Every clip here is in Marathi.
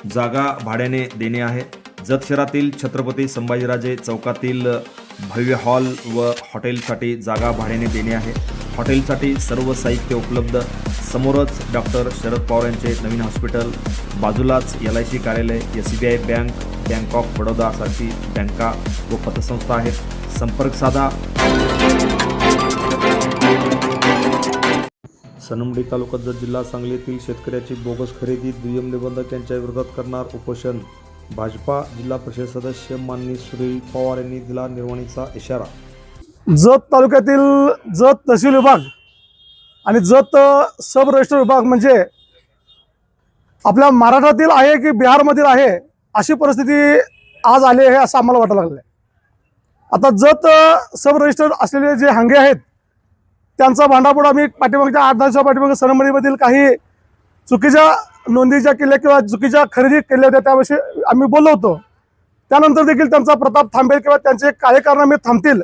जागा भाड्याने देणे आहे। जत शहरातील छत्रपती संभाजीराजे चौकातील भव्य हॉल व हॉटेलसाठी जागा भाड्याने देणे आहे। हॉटेलसाठी सर्व साहित्य उपलब्ध। समोरच डॉक्टर शरद पवार यांचे नवीन हॉस्पिटल, बाजूलाच LIC कार्यालय, SBI bank, bank of Baroda सारखी बँका व पतसंस्था आहेत। संपर्क साधा। सनमडी तालुका जत जिल्हा सांगली येथील शेतकऱ्याची बोगस खरेदी, दुय्यम निबंधक यांच्या विरोधात करणार उपोषण। भाजपा जिल्हा परिषद सदस्य माननीय सुनील पवार यांनी दिला निर्वाणीचा इशारा। जत तालुक्यातील जत तहसील विभाग आणि जत सब रजिस्टर विभाग म्हणजे आपल्या महाराष्ट्रातील आहे की बिहारमधील आहे अशी परिस्थिती आज आली आहे असं आम्हाला वाटायला लागलं आहे। आता जत सब रजिस्टर असलेले जे हांगे आहेत त्यांचा भांडाफोड आम्ही पाठीमागच्या 8-10 दिवसा पाठीमागे सनमडीमधील काही चुकीच्या नोंदीच्या केल्या किंवा चुकीच्या खरेदी केल्या होत्या त्याविषयी आम्ही बोललो होतो। त्यानंतर देखील त्यांचा प्रताप थांबेल किंवा त्यांचे कार्यकारनामे थांबतील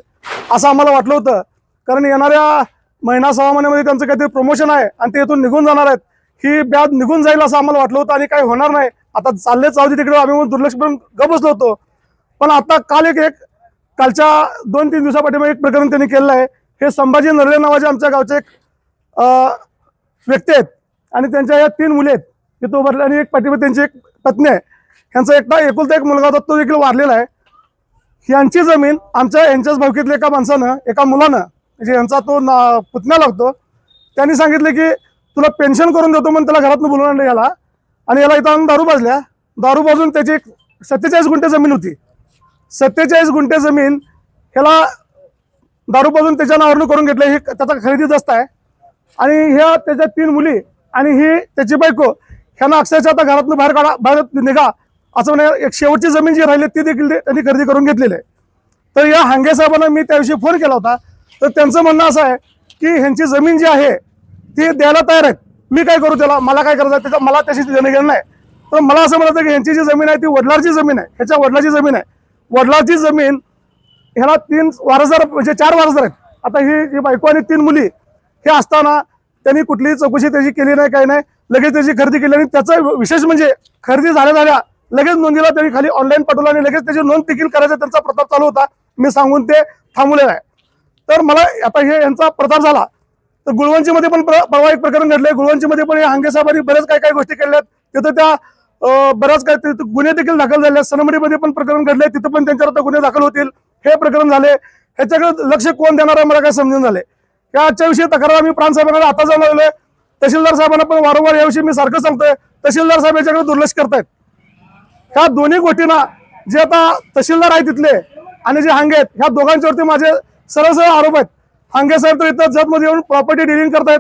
असं आम्हाला वाटलं होतं, कारण येणाऱ्या महिना 6 महिन्यामध्ये त्यांचं काहीतरी प्रमोशन आहे आणि ते इथून निघून जाणार आहेत, ही ब्याज निघून जाईल असं आम्हाला वाटलं होतं आणि काही होणार नाही। आता चालले चावती तिकडे आम्ही दुर्लक्ष करून गप बसलो होतो, पण आता कालच्या 2-3 दिवसापाठीमागे एक प्रकरण त्यांनी केलेलं आहे। हे संभाजी नरले नावाचे आमच्या गावचे एक व्यक्ती आहेत आणि त्यांच्या या 3 मुली आहेत तिथं उभारले आणि एक पाठीमागे त्यांची एक पत्नी आहे। ह्यांचा एकुलता एक मुलगा होता तो देखील वारलेला आहे। यांची जमीन यांच्याच भावकीतल्या एका माणसानं, एका मुलानं, म्हणजे यांचा तो पुतण्या लागतो, त्यांनी सांगितले की तुला पेन्शन करून देतो म्हणून त्याला घरातून बोलवून आणलं याला, आणि याला इथं दारू पाजल्या। दारू पाजून त्याची 47 गुंठे जमीन होती। 47 गुंठे जमीन ह्याला दारू पाजून त्याच्या नावावरून करून घेतलं, ही त्याचा खरेदी दस्त आहे। आणि ह्या त्याच्या 3 मुली आणि ही त्याची बायको ह्यांना अक्षरशः आता घरातून बाहेर निघा असं म्हणजे एक शेवटची जमीन जी राहिली ती देखील त्यांनी खरेदी करून घेतलेली आहे। तर या हांगे साहेबांना मी त्याविषयी फोन केला होता, तर त्यांचं म्हणणं असं आहे की ह्यांची जमीन जी आहे ती द्यायला तयार आहेत, मी काय करू त्याला, मला काय करायचं त्याचा, मला त्याशी देणं घेणं नाही। तर मला असं म्हणायचं की ह्यांची जी जमीन आहे ती वडिलांची जमीन आहे, ह्याच्या वडिलांची जमीन आहे। वडिलांची जमीन ह्याला 3 वारसदार म्हणजे 4 वारसदार आहेत। आता ही बायको आणि 3 मुली हे असताना त्यांनी कुठलीही चौकशी त्याची केली नाही, काही नाही, लगेच त्याची खरेदी केली। आणि त्याचा विशेष म्हणजे खरेदी झाल्या लगेच नोंदीला त्यांनी खाली ऑनलाईन पाठवलं आणि लगेच त्याची नोंद देखील करायचा त्यांचा प्रताप चालू होता, मी सांगून ते थांबवलेलं आहे। तर मला आता हे यांचा प्रताप झाला तर गुळवंचीमध्ये पण परवा एक प्रकरण घडले। गुळवंचीमध्ये पण हांगे साहेबांनी बऱ्याच काही गोष्टी केल्यात, तिथं त्या बऱ्याच काही गुन्हे देखील दाखल झाले। सनमडीमध्ये पण प्रकरण घडले, तिथं पण त्यांच्यावर आता गुन्हे दाखल होतील। हे प्रकरण झाले, ह्याच्याकडे लक्ष कोण देणार आहे मला काय समजून झाले। या आजच्या विषयी तक्रार आम्ही प्रांत साहेबांकडे आता जाऊन आलोय। तहसीलदार साहेबांना पण वारंवार याविषयी मी सारखं सांगतोय, तहसीलदार साहेब याच्याकडे दुर्लक्ष करतायत। ह्या दोन्ही गोष्टींना जे आता तहसीलदार आहेत तिथले आणि जे हांगे आहेत ह्या दोघांच्यावरती माझे सरळ आरोप आहेत। हांगे साहेब तर इथं जतमध्ये येऊन प्रॉपर्टी डिलिंग करतायत,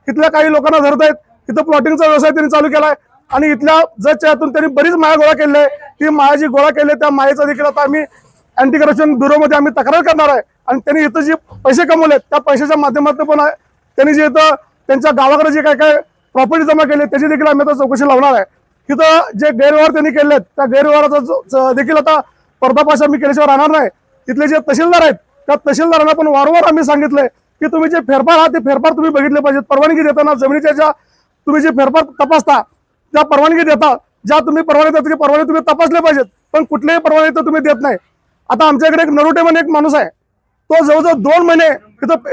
इथल्या काही लोकांना धरतायत, इथं प्लॉटिंगचा व्यवसाय त्यांनी चालू केलाय आणि इथल्या जतच्या हातून त्यांनी बरीच माया गोळा केली आहे। ती माया जी गोळा केली त्या मायेचा देखील आता आम्ही अँटी करप्शन ब्युरोमध्ये आम्ही तक्रार करणार आहे। आणि त्यांनी इथं जे पैसे कमवलेत त्या पैशाच्या माध्यमातून पण त्यांनी जे इथं त्यांच्या गावाकडे जे काय प्रॉपर्टी जमा केली त्याची देखील आम्ही आता चौकशी लावणार आहे। तिथं जे गैरव्यवहार त्यांनी केलेत त्या गैरव्यवहाराचा देखील आता पर्दाफाश आम्ही केल्याशिवाय राहणार नाही। तिथले जे तहसीलदार आहेत त्या तहसीलदारांना पण वारंवार आम्ही सांगितलंय की तुम्ही जे फेरफार आहात ते फेरफार तुम्ही बघितले पाहिजेत। परवानगी देताना जमिनीच्या ज्या तुम्ही जे फेरफार तपासता त्या परवानगी देता, ज्या तुम्ही परवानगी देता ते परवानगी तुम्ही तपासले पाहिजेत, पण कुठलेही परवानगी तर तुम्ही देत नाही। आता आमच्याकडे एक नरोटे म्हणून एक माणूस आहे, तो जवळजवळ 2 महिने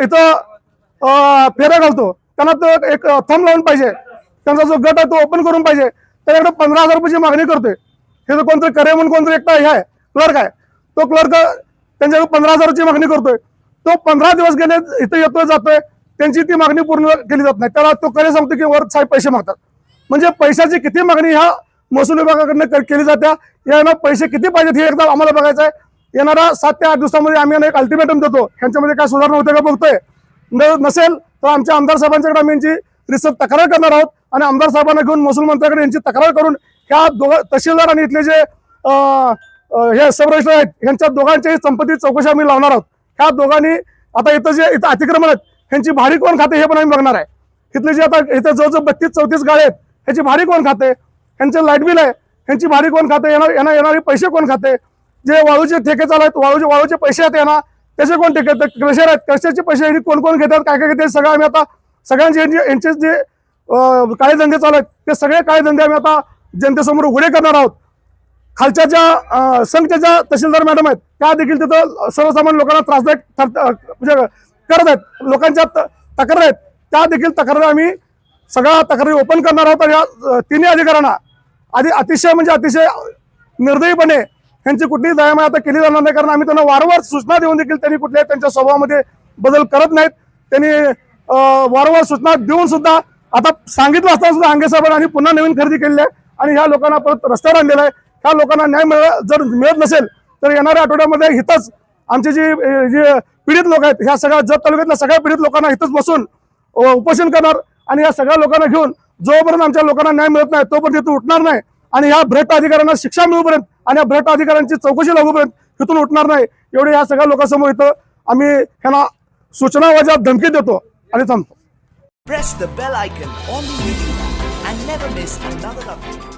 इथं फेऱ्या घालतो, त्यांना तो एक थंब लावून पाहिजे, त्यांचा जो गट आहे तो ओपन करून पाहिजे, त्याच्याकडे 15,000 रुपयाची मागणी करतोय। हे कोणतरी करे म्हणून कोणतरी एकटा हे आहे क्लर्क आहे, तो क्लर्क त्यांच्याकडे 15,000ची मागणी करतोय। तो 15 दिवस गेले इथं येतोय जातोय, त्यांची ती मागणी पूर्ण केली जात नाही। त्याला तो करे सांगतो की वर साहेब पैसे मागतात, म्हणजे पैशाची किती मागणी ह्या महसूल विभागाकडनं केली जात्या, यांना पैसे किती पाहिजेत हे एकदा आम्हाला बघायचं आहे। येणाऱ्या 7 ते 8 दिवसामध्ये आम्ही एक अल्टिमेटम देतो, ह्यांच्यामध्ये काय सुधारणा होते का बघतोय, नसेल तर आमच्या आमदार साहेबांच्याकडे आम्ही यांची रिसर्च तक्रार करणार आहोत आणि आमदार साहेबांना घेऊन महसूल मंत्र्याकडे यांची तक्रार करून ह्या तहसीलदार आणि इथले जे हे सब रजिस्टर आहेत ह्यांच्या दोघांच्याही संपत्ती चौकशी आम्ही लावणार आहोत। ह्या दोघांनी आता इथं अतिक्रमण आहेत ह्यांची भाडी कोण खाते हे पण आम्ही बघणार आहे। इथले जे आता इथं जवळजवळ 32-34 गाळे आहेत ह्याची भाडी कोण खाते, ह्यांचे लाईट बिल आहे ह्यांची भाडी कोण खाते, येणारे पैसे कोण खाते, जे वाळूचे ठेके चालू आहेत वाळूचे पैसे आहेत यांना त्याचे कोण ठेके, क्रशर आहेत क्रशरचे पैसे कोण कोण घेतात काय घेतात सगळं आम्ही आता सगळ्यांचे यांचे जे काळे धंदे चालू आहेत ते सगळे काळे धंदे आम्ही आता जनतेसमोर उघडे करणार आहोत. खालच्या ज्या संघच्या ज्या तहसीलदार मॅडम आहेत त्या देखील तिथं सर्वसामान्य लोकांना त्रासदायक म्हणजे करत आहेत. लोकांच्या तक्रारी आहेत त्या देखील तक्रारी आम्ही सगळ्या तक्रारी ओपन करणार आहोत. आणि या तिन्ही अधिकाऱ्यांना अतिशय निर्दयीपणे यांची कुठलीही दयामाया आता केली जाणार नाही. कारण आम्ही त्यांना वारंवार सूचना देऊन देखील त्यांनी कुठल्याही त्यांच्या स्वभावामध्ये बदल करत नाहीत. त्यांनी वारंवार सूचना देऊन सुद्धा आता सांगितलं असताना सुद्धा हांगे साहेबांनी पुन्हा नवीन खरेदी केलेली आहे आणि ह्या लोकांना परत रस्त्यावर आणलेला आहे. ह्या लोकांना न्याय जर मिळत नसेल तर येणाऱ्या आठवड्यामध्ये हितच आमचे जे पीडित लोक आहेत ह्या सगळ्या जत तालुक्यातल्या सगळ्या पीडित लोकांना हितच बसून उपोषण करणार. आणि या सगळ्या लोकांना घेऊन जोपर्यंत आमच्या लोकांना न्याय मिळत नाही तोपर्यंत इथून उठणार नाही. आणि ह्या भ्रष्ट अधिकाऱ्यांना शिक्षा मिळूपर्यंत आणि या भ्रष्ट अधिकाऱ्यांची चौकशी लागूपर्यंत इथून उठणार नाही. एवढे या सगळ्या लोकांसमोर इथं आम्ही ह्यांना सूचना वजा धमकी देतो आणि थांबतो. Press the bell icon on the video and never miss another update.